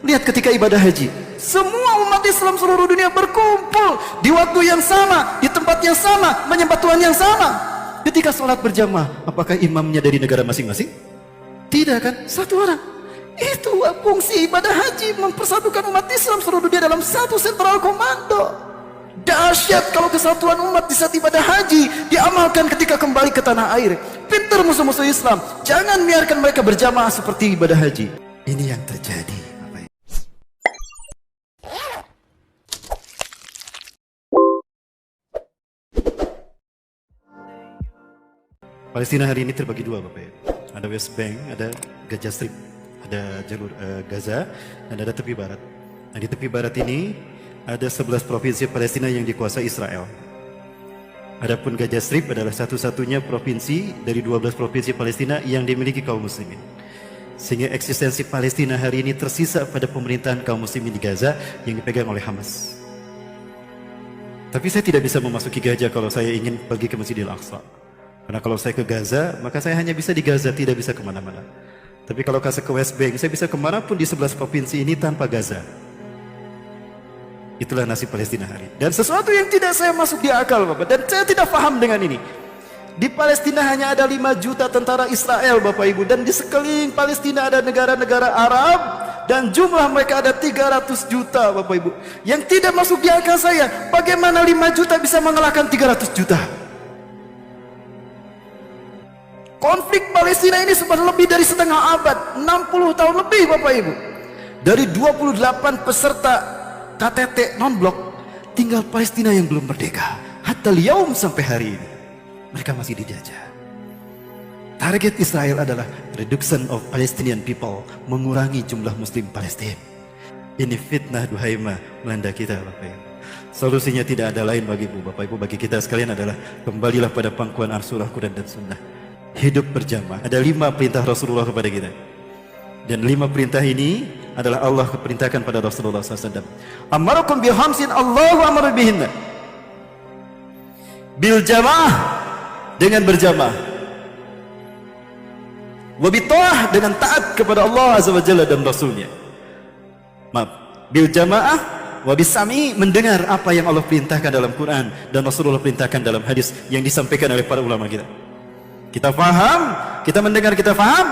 Lihat ketika ibadah haji, semua umat Islam seluruh dunia berkumpul di waktu yang sama, di tempat yang sama, menyembah Tuhan yang sama. Ketika sholat berjamaah, apakah imamnya dari negara masing-masing? Tidak kan? Satu orang. Itu fungsi ibadah haji, mempersatukan umat Islam seluruh dunia dalam satu sentral komando. Dahsyat kalau kesatuan umat di saat ibadah haji diamalkan ketika kembali ke tanah air. Pintar musuh-musuh Islam, jangan biarkan mereka berjamaah seperti ibadah haji. Ini yang terjadi. Palestina hari ini terbagi dua, Bapak Ibu. Ada West Bank, ada Gaza Strip, ada jalur Gaza, dan ada tepi barat. Nah, di tepi barat ini ada 11 provinsi Palestina yang dikuasai Israel. Adapun Gaza Strip adalah satu-satunya provinsi dari 12 provinsi Palestina yang dimiliki kaum muslimin. Sehingga eksistensi Palestina hari ini tersisa pada pemerintahan kaum muslimin di Gaza yang dipegang oleh Hamas. Tapi saya tidak bisa memasuki Gaza kalau saya ingin pergi ke Masjidil Aqsa. Karena kalau saya ke Gaza, maka saya hanya bisa di Gaza, tidak bisa kemana-mana. Tapi kalau saya ke West Bank, saya bisa kemanapun di 11 provinsi ini tanpa Gaza. Itulah nasib Palestina hari ini. Dan sesuatu yang tidak saya masuk di akal, Bapak. Dan saya tidak paham dengan ini. Di Palestina hanya ada 5 juta tentara Israel, Bapak Ibu. Dan di sekeliling Palestina ada negara-negara Arab. Dan jumlah mereka ada 300 juta, Bapak Ibu. Yang tidak masuk di akal saya, bagaimana 5 juta bisa mengalahkan 300 juta? Konflik Palestina ini sudah lebih dari setengah abad, 60 tahun lebih, Bapak Ibu. Dari 28 peserta KTT non-blok, tinggal Palestina yang belum merdeka. Hatta liyaum sampai hari ini, mereka masih dijajah. Target Israel adalah reduction of Palestinian people, mengurangi jumlah Muslim Palestina. Ini fitnah duhaima melanda kita, Bapak Ibu. Solusinya tidak ada lain bagi Ibu, Bapak Ibu, bagi kita sekalian adalah kembalilah pada pangkuan Al-Quran dan Sunnah. Hidup berjamaah. Ada 5 perintah Rasulullah kepada kita. Dan 5 perintah ini adalah Allah keperintahkan pada Rasulullah SAW. Amarakum bihamsin Allahu amara bihinna. Bil jamaah, dengan berjamaah. Wabita'ah, dengan taat kepada Allah Azza wa Jalla dan Rasulnya. Maaf, bil jamaah, wabisami, mendengar apa yang Allah perintahkan dalam Quran dan Rasulullah perintahkan dalam hadis yang disampaikan oleh para ulama kita. Kita faham, kita mendengar, kita faham,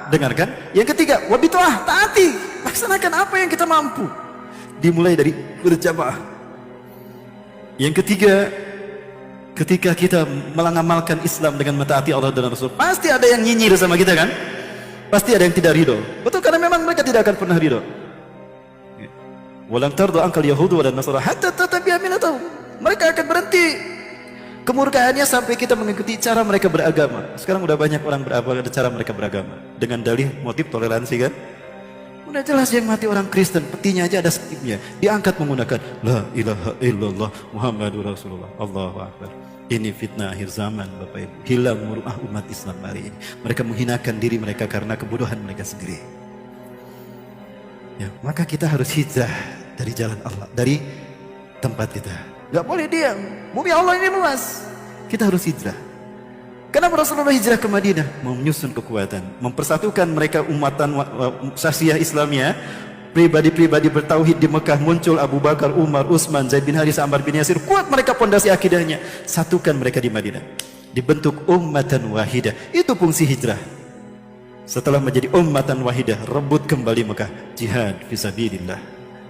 dengarkan. Yang ketiga, wabituah, taati, laksanakan apa yang kita mampu. Dimulai dari berjamaah. Yang ketiga, ketika kita mengamalkan Islam dengan mentaati Allah dan Rasul, pasti ada yang nyinyir sama kita kan? Pasti ada yang tidak ridho. Betul, karena memang mereka tidak akan pernah ridho. Walang tardu angkal Yahudu walan Nasara hatta tatabi'a millatahum. Mereka akan berhenti kemurkaannya sampai kita mengikuti cara mereka beragama. Sekarang udah banyak orang beragama, cara mereka beragama dengan dalih motif toleransi kan? Udah jelas yang mati orang Kristen, petinya aja ada skripnya, diangkat menggunakan La ilaha illallah Muhammadur Rasulullah, Allahu Akbar. Ini fitnah akhir zaman, Bapak Ibu. Hilang muruah umat Islam hari ini. Mereka menghinakan diri mereka karena kebodohan mereka sendiri. Ya, maka kita harus hijrah dari jalan Allah, dari tempat kita. Gak boleh diam. Bumi Allah ini luas. Kita harus hijrah. Kenapa Rasulullah hijrah ke Madinah? Menyusun kekuatan, mempersatukan mereka umatan sasiyah Islamiyah. Pribadi-pribadi bertauhid di Mekah muncul, Abu Bakar, Umar, Utsman, Zaid bin Haris, Ammar bin Yasir. Kuat mereka pondasi akidahnya. Satukan mereka di Madinah. Dibentuk ummatan wahidah. Itu fungsi hijrah. Setelah menjadi ummatan wahidah, rebut kembali Mekah. Jihad fisabilillah.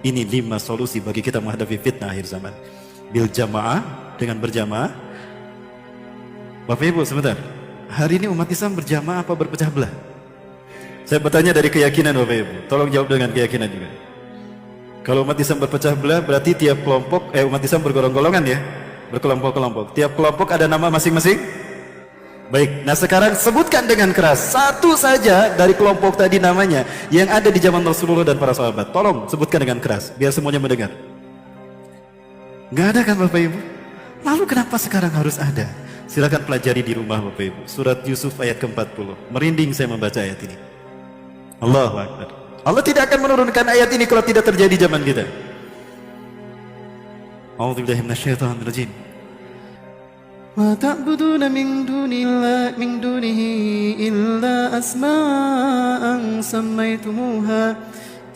Ini 5 solusi bagi kita menghadapi fitnah akhir zaman. Bil jamaah, dengan berjamaah. Bapak Ibu sebentar, hari ini umat Islam berjamaah apa berpecah belah? Saya bertanya dari keyakinan Bapak Ibu, tolong jawab dengan keyakinan juga. Kalau umat Islam berpecah belah berarti tiap kelompok, umat Islam bergolong-golongan ya, berkelompok-kelompok. Tiap kelompok ada nama masing-masing. Baik, nah sekarang sebutkan dengan keras satu saja dari kelompok tadi namanya yang ada di zaman Rasulullah dan para sahabat. Tolong sebutkan dengan keras biar semuanya mendengar. Nggak ada kan Bapak Ibu? Lalu kenapa sekarang harus ada? Silakan pelajari di rumah Bapak Ibu. Surat Yusuf ayat ke-40. Merinding saya membaca ayat ini. Allahu Akbar. Allah tidak akan menurunkan ayat ini kalau tidak terjadi zaman kita. A'udzubillahi minasyaitonir rajim. Wa ta'buduna min dunihi illa asma'an sammaytumuha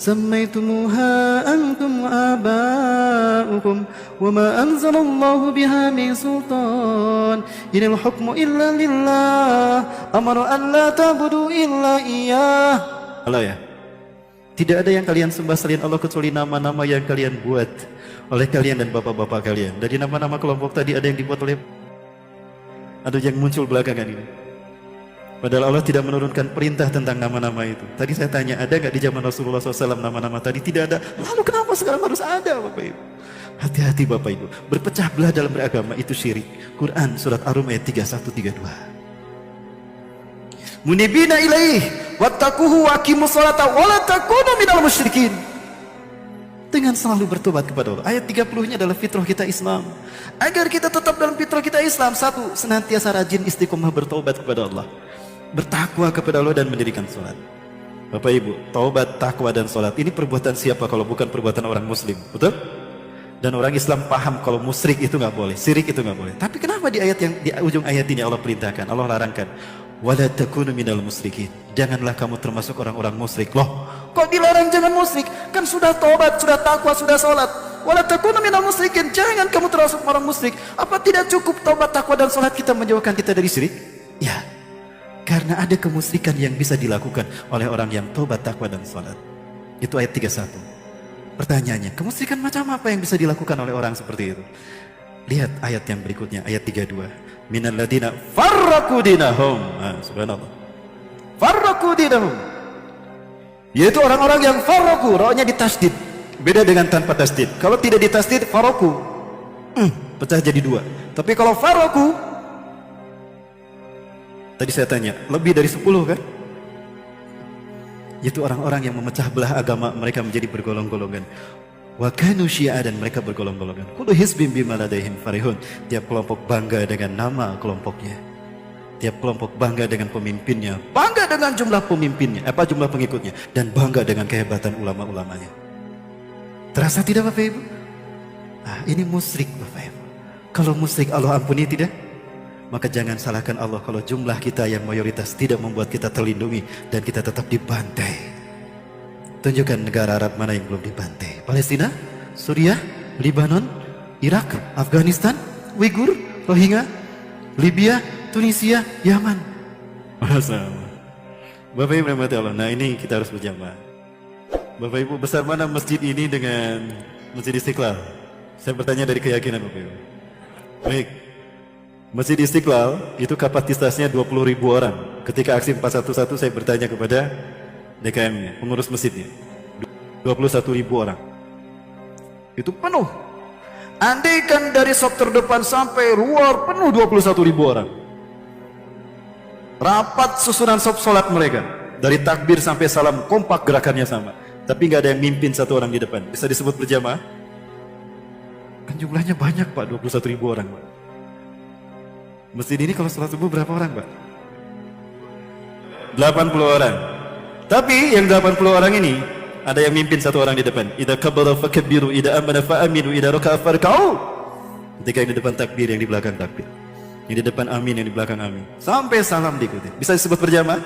سميتموها أنتم وآباؤكم وما أنزل الله بها من سلطان إن الحكم إلا لله أمر أن لا تعبدوا إلا إياه. Allah ya, tidak ada yang kalian sembah selain Allah kecuali nama-nama yang kalian buat oleh kalian dan bapak-bapak kalian. Dari nama-nama kelompok tadi ada yang dibuat oleh, ada yang muncul belakangan ini. Padahal Allah tidak menurunkan perintah tentang nama-nama itu. Tadi saya tanya, ada nggak di zaman Rasulullah SAW nama-nama tadi? Tidak ada. Lalu kenapa sekarang harus ada, Bapak Ibu? Hati-hati Bapak Ibu. Berpecah belah dalam beragama itu syirik. Quran surat Ar-Rum ayat 31-32. Munibina ilaih wattaquhu wa aqimus sholata wa la takunu minal musyrikin. Dengan selalu bertobat kepada Allah. Ayat 30-nya adalah fitrah kita Islam. Agar kita tetap dalam fitrah kita Islam, satu, senantiasa rajin istiqomah bertobat kepada Allah, bertakwa kepada Allah dan mendirikan sholat. Bapak Ibu, taubat, takwa dan sholat ini perbuatan siapa kalau bukan perbuatan orang muslim? Betul? Dan orang Islam paham kalau musyrik itu nggak boleh, syirik itu nggak boleh. Tapi kenapa di ayat yang di ujung ayat ini Allah perintahkan, Allah larangkan, wala takunu minal musyrikin, janganlah kamu termasuk orang-orang musyrik. Loh, kok dilarang jangan musyrik? Kan sudah taubat, sudah takwa, sudah sholat. Wala takunu minal musyrikin, jangan kamu termasuk orang musyrik. Apa tidak cukup taubat, takwa dan sholat kita menjauhkan kita dari syirik? Ya, karena ada kemusyrikan yang bisa dilakukan oleh orang yang taubat, takwa dan sholat. Itu ayat 31. Pertanyaannya, kemusyrikan macam apa yang bisa dilakukan oleh orang seperti itu? Lihat ayat yang berikutnya, ayat 32. Minal ladina farraqu dinahum. Subhanallah. Farraqu dinahum. Yaitu orang-orang yang farraqu, ra'nya ditasdid. Beda dengan tanpa tasdid. Kalau tidak ditasdid, farraqu. Pecah jadi dua. Tapi kalau farraqu, tadi saya tanya, lebih dari 10 kan? Yaitu orang-orang yang memecah belah agama mereka menjadi bergolong-golongan. Wa kanu syi'a, dan mereka bergolong-golongan. Kullu hizbin bima ladaihim farihun. Tiap kelompok bangga dengan nama kelompoknya. Tiap kelompok bangga dengan pemimpinnya, bangga dengan jumlah pemimpinnya, jumlah pengikutnya, dan bangga dengan kehebatan ulama-ulamanya. Terasa tidak Bapak Ibu? Ini musyrik Bapak Ibu. Kalau musyrik Allah ampuni tidak? Maka jangan salahkan Allah kalau jumlah kita yang mayoritas tidak membuat kita terlindungi dan kita tetap dibantai. Tunjukkan negara Arab mana yang belum dibantai. Palestina, Suriah, Libanon, Irak, Afghanistan, Uighur, Rohingya, Libya, Tunisia, Yaman. Bapak Ibu rahmati Allah. Nah ini kita harus berjamaah. Bapak Ibu, besar mana masjid ini dengan Masjid Istiqlal? Saya bertanya dari keyakinan Bapak Ibu. Baik. Masjid Istiqlal itu kapasitasnya 20.000 orang. Ketika aksi 411 saya bertanya kepada DKM-nya, pengurus masjidnya, 21.000 orang. Itu penuh. Andaikan dari sop terdepan sampai luar penuh 21.000 orang. Rapat susunan sop sholat mereka. Dari takbir sampai salam kompak gerakannya sama. Tapi nggak ada yang mimpin satu orang di depan. Bisa disebut berjamaah? Kan jumlahnya banyak Pak, 21.000 orang Pak. Masjid ini kalau sholat subuh berapa orang Pak? 80 orang. Tapi yang 80 orang ini ada yang mimpin satu orang di depan. Idza kabbara fakabbiru, idza amana fa'aminu, idza raka'a farka'u. Ketika yang di depan takbir, yang di belakang takbir. Yang di depan amin, yang di belakang amin. Sampai salam diikuti. Bisa disebut berjamaah?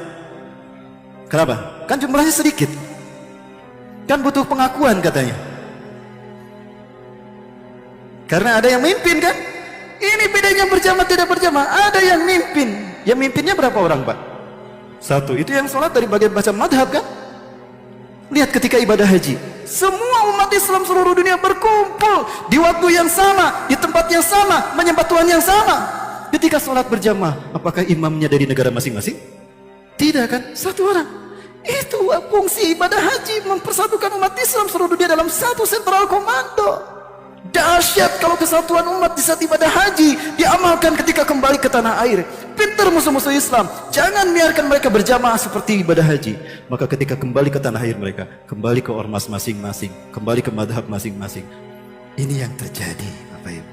Kenapa? Kan jumlahnya sedikit. Kan butuh pengakuan katanya. Karena ada yang mimpin kan? Ini bedanya berjamaah tidak berjamaah. Ada yang mimpin. Yang mimpinnya berapa orang Pak? Satu. Itu yang sholat dari bagian baca madhab kan? Lihat ketika ibadah haji, semua umat Islam seluruh dunia berkumpul di waktu yang sama, di tempat yang sama, menyembah Tuhan yang sama. Ketika sholat berjamaah, apakah imamnya dari negara masing-masing? Tidak kan? Satu orang. Itu fungsi ibadah haji, mempersatukan umat Islam seluruh dunia dalam satu sentral komando. Dahsyat kalau kesatuan umat di saat ibadah haji diamalkan ketika kembali ke tanah air. Pintar musuh-musuh Islam, jangan biarkan mereka berjamaah seperti ibadah haji. Maka ketika kembali ke tanah air mereka, kembali ke ormas masing-masing, kembali ke madhab masing-masing. Ini yang terjadi Bapak Ibu.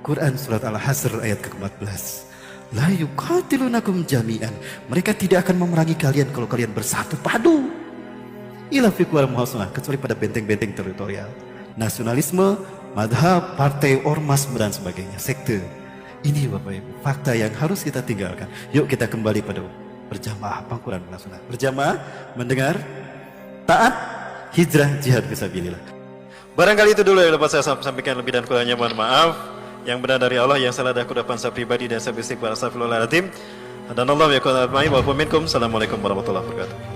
Quran surat Al-Hasr ayat ke-14. La yuqatilunakum jami'an. Mereka tidak akan memerangi kalian kalau kalian bersatu padu. Ila fiqwal muhasnah, kecuali pada benteng-benteng teritorial. Nasionalisme, madhab, partai, ormas, dan sebagainya, sekte. Ini Bapak Ibu, fakta yang harus kita tinggalkan. Yuk kita kembali pada berjamaah, pangkuran sunnah. Berjamaah, mendengar, taat, hijrah jihad fisabilillah. Barangkali itu dulu yang dapat saya sampaikan, lebih dan kurangnya mohon maaf. Yang benar dari Allah, yang salah dari kudapan saya pribadi dan saya beristighfar, astagfirullahaladzim. Dan Allah ya kunat ma'i wa minkum. Assalamualaikum warahmatullahi wabarakatuh.